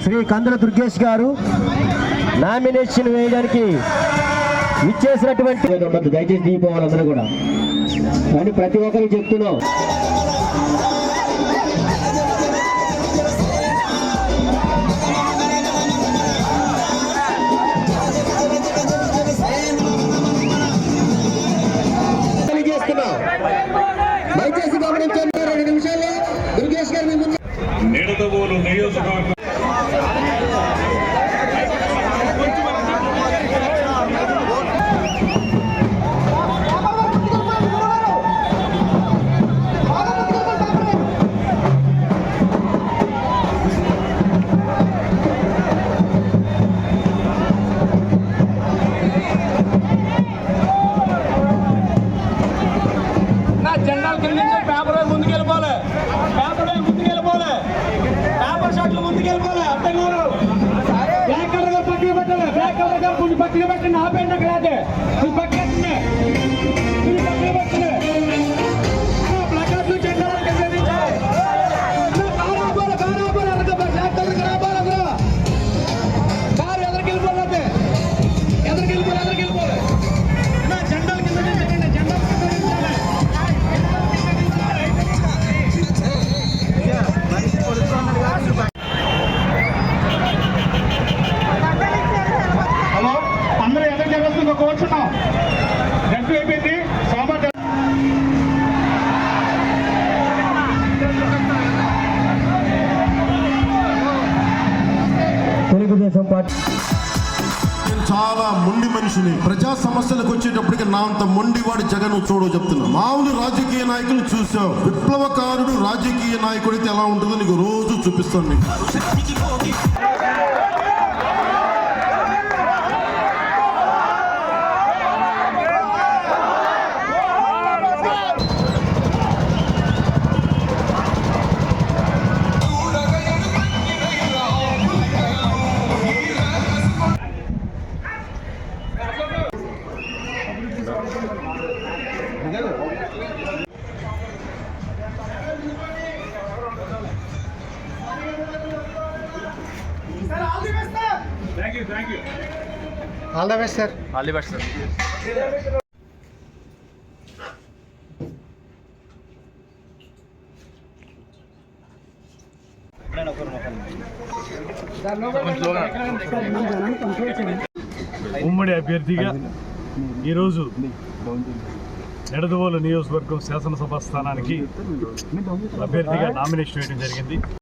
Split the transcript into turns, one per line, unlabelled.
శ్రీ కందుల దుర్గేష్ గారు నామినేషన్ వేయడానికి ఇచ్చేసినటువంటి ఉండదు, దయచేసి దిగిపోవాలి అందరూ కూడా. కానీ ప్రతి ఒక్కరికి చెప్తున్నాం, దయచేసి గమనించండి. 2 నిమిషాలు దుర్గేష్ గారు మీ ముందు.
నిడదవోలు నియోజకవర్గం
జెండాల కింద పేపర్ ముందుకెళ్ళిపోలే, పేపర్ షాట్లు ముందుకెళ్ళిపోలే. అర్థం కాదు, బ్లాక్ కలర్ గారు పక్కన పెట్టాలి, బ్లాక్ కలర్ గారు కొంచెం పక్కన పెట్టండి. ఆపేయండి అక్కడ, అదే పక్కన పక్కన పెట్టండి. ప్లకార్డులు జెండాలు బ్లాక్ కలర్ రాబాలి, అందరూ కారు ఎదరికెళ్ళిపోలేదు, ఎదరికెళ్ళిపోలే. జెండాల కింద జెండాల హలో, అందరూ ఎదురు జరుగుతుంది. కూర్చున్నాం, జంటు అయిపోయింది. సోమవారం
తెలుగుదేశం పార్టీ
చాలా మొండి మనిషిని. ప్రజా సమస్యలకు వచ్చేటప్పటికి నా అంత మొండివాడి జగన్ చూడో చెప్తున్నా. మామూలు రాజకీయ నాయకులు చూసాం, విప్లవకారుడు రాజకీయ నాయకుడితే ఎలా ఉంటుందో నీకు రోజు చూపిస్తాను. నీకు
all the best sir.
All the best sir.
ఉమ్మడి అభ్యర్థిగా ఈరోజు నిడదవోలు నియోజకవర్గం శాసనసభ స్థానానికి అభ్యర్థిగా నామినేషన్ వేయడం జరిగింది.